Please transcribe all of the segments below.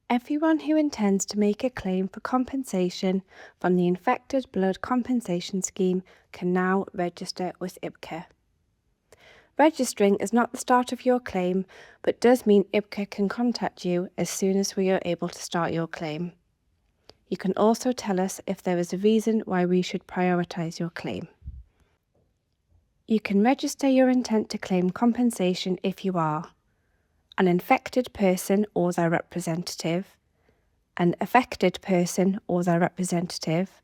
Everyone who intends to make a claim for compensation from the Infected Blood Compensation Scheme can now register with IBCA. Registering is not the start of your claim, but does mean IBCA can contact you as soon as we are able to start your claim. You can also tell us if there is a reason why we should prioritise your claim. You can register your intent to claim compensation if you are an infected person or their representative, an affected person or their representative,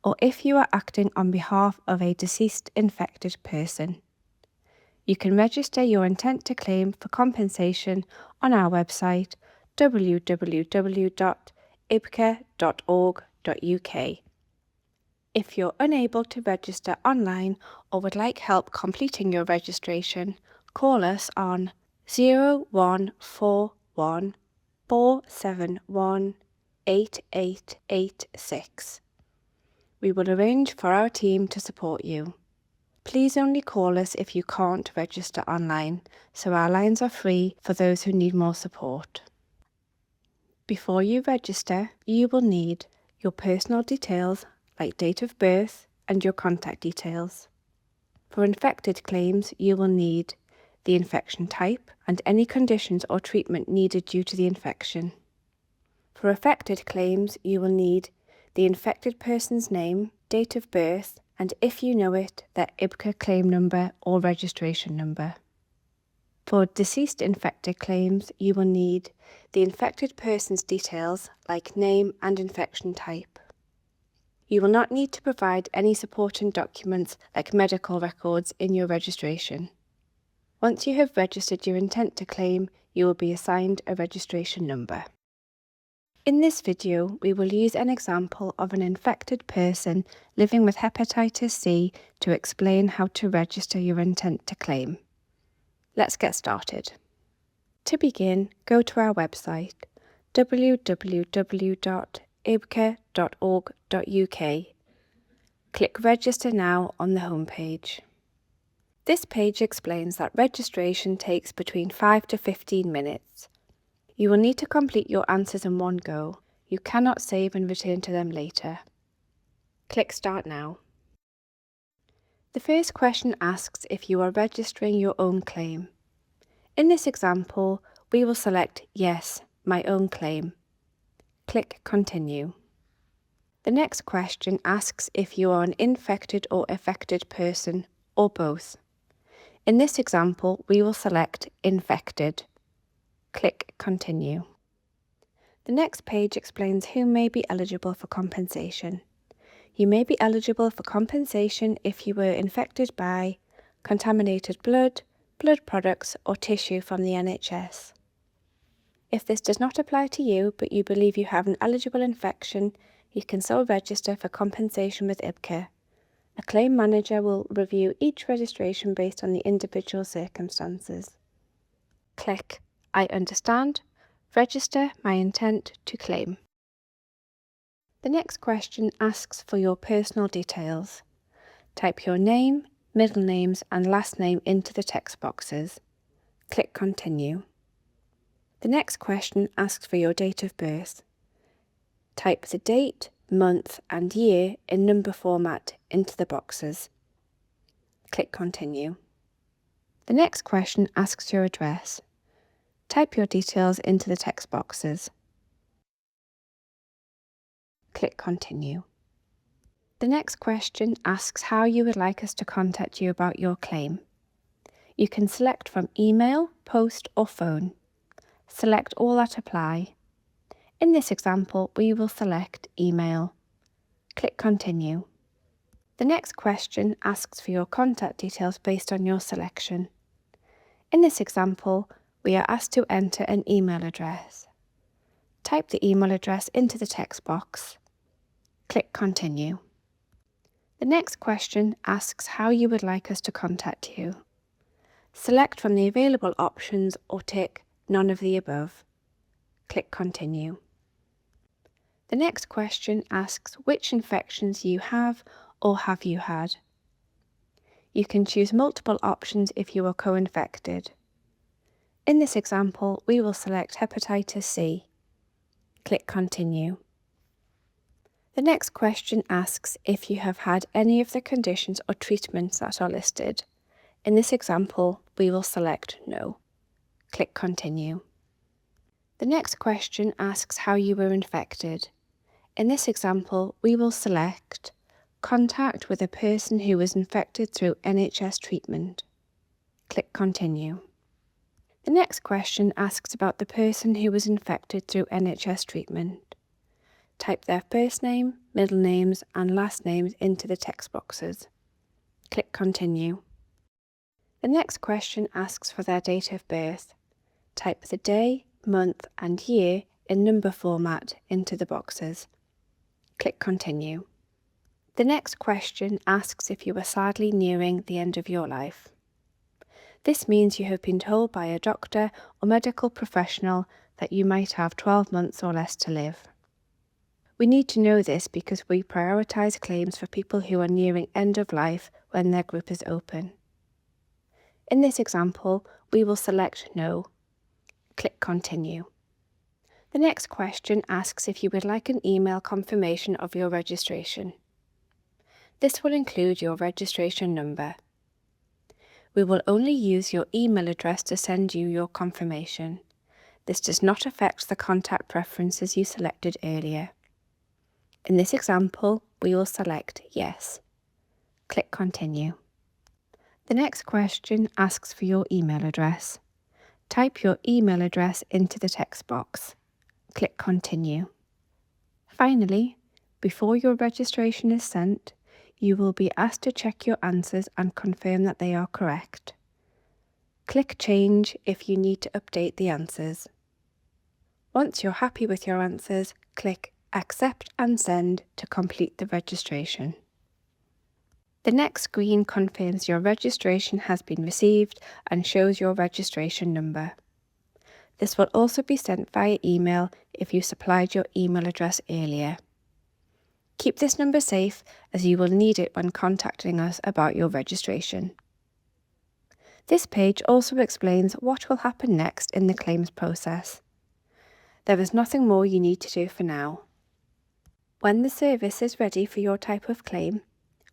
or if you are acting on behalf of a deceased infected person. You can register your intent to claim for compensation on our website www.ibca.org.uk. If you're unable to register online or would like help completing your registration, call us on 0141 471 8886. We will arrange for our team to support you. Please only call us if you can't register online, so our lines are free for those who need more support. Before you register, you will need your personal details like date of birth and your contact details. For infected claims, you will need the infection type and any conditions or treatment needed due to the infection. For affected claims, you will need the infected person's name, date of birth, and if you know it, their IBCA claim number or registration number. For deceased infected claims, you will need the infected person's details like name and infection type. You will not need to provide any supporting documents like medical records in your registration. Once you have registered your intent to claim, you will be assigned a registration number. In this video, we will use an example of an infected person living with hepatitis C to explain how to register your intent to claim. Let's get started. To begin, go to our website www.ibca.org.uk. Click Register Now on the homepage. This page explains that registration takes between 5 to 15 minutes. You will need to complete your answers in one go. You cannot save and return to them later. Click Start Now. The first question asks if you are registering your own claim. In this example, we will select Yes, my own claim. Click Continue. The next question asks if you are an infected or affected person, or both. In this example, we will select Infected. Click Continue. The next page explains who may be eligible for compensation. You may be eligible for compensation if you were infected by contaminated blood, blood products, or tissue from the NHS. If this does not apply to you, but you believe you have an eligible infection, you can still register for compensation with IBCA. A claim manager will review each registration based on the individual circumstances. Click I understand. Register my intent to claim. The next question asks for your personal details. Type your name, middle names and last name into the text boxes. Click Continue. The next question asks for your date of birth. Type the date, month and year in number format into the boxes. Click Continue. The next question asks your address. Type your details into the text boxes. Click Continue. The next question asks how you would like us to contact you about your claim. You can select from email, post or phone. Select all that apply. In this example, we will select email. Click Continue. The next question asks for your contact details based on your selection. In this example, we are asked to enter an email address. Type the email address into the text box. Click Continue. The next question asks how you would like us to contact you. Select from the available options or tick None of the above. Click Continue. The next question asks which infections you have or have you had. You can choose multiple options if you are co-infected. In this example, we will select hepatitis C. Click Continue. The next question asks if you have had any of the conditions or treatments that are listed. In this example, we will select No. Click Continue. The next question asks how you were infected. In this example, we will select Contact with a person who was infected through NHS treatment. Click Continue. The next question asks about the person who was infected through NHS treatment. Type their first name, middle names and last names into the text boxes. Click Continue. The next question asks for their date of birth. Type the day, month and year in number format into the boxes. Click Continue. The next question asks if you are sadly nearing the end of your life. This means you have been told by a doctor or medical professional that you might have 12 months or less to live. We need to know this because we prioritise claims for people who are nearing end of life when their group is open. In this example, we will select No. Click Continue. The next question asks if you would like an email confirmation of your registration. This will include your registration number. We will only use your email address to send you your confirmation. This does not affect the contact preferences you selected earlier. In this example, we will select Yes. Click Continue. The next question asks for your email address. Type your email address into the text box. Click Continue. Finally, before your registration is sent, you will be asked to check your answers and confirm that they are correct. Click Change if you need to update the answers. Once you're happy with your answers, click Accept and Send to complete the registration. The next screen confirms your registration has been received and shows your registration number. This will also be sent via email if you supplied your email address earlier. Keep this number safe as you will need it when contacting us about your registration. This page also explains what will happen next in the claims process. There is nothing more you need to do for now. When the service is ready for your type of claim,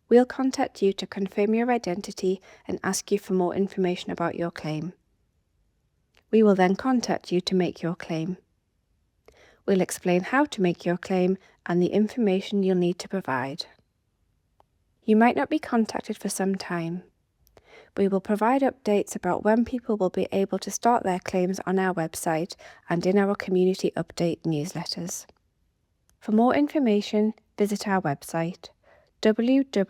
we'll contact you to confirm your identity and ask you for more information about your claim. We will then contact you to make your claim. We'll explain how to make your claim and the information you'll need to provide. You might not be contacted for some time. We will provide updates about when people will be able to start their claims on our website and in our community update newsletters. For more information, visit our website www.ibca.org.uk.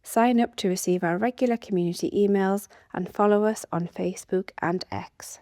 Sign up to receive our regular community emails and follow us on Facebook and X.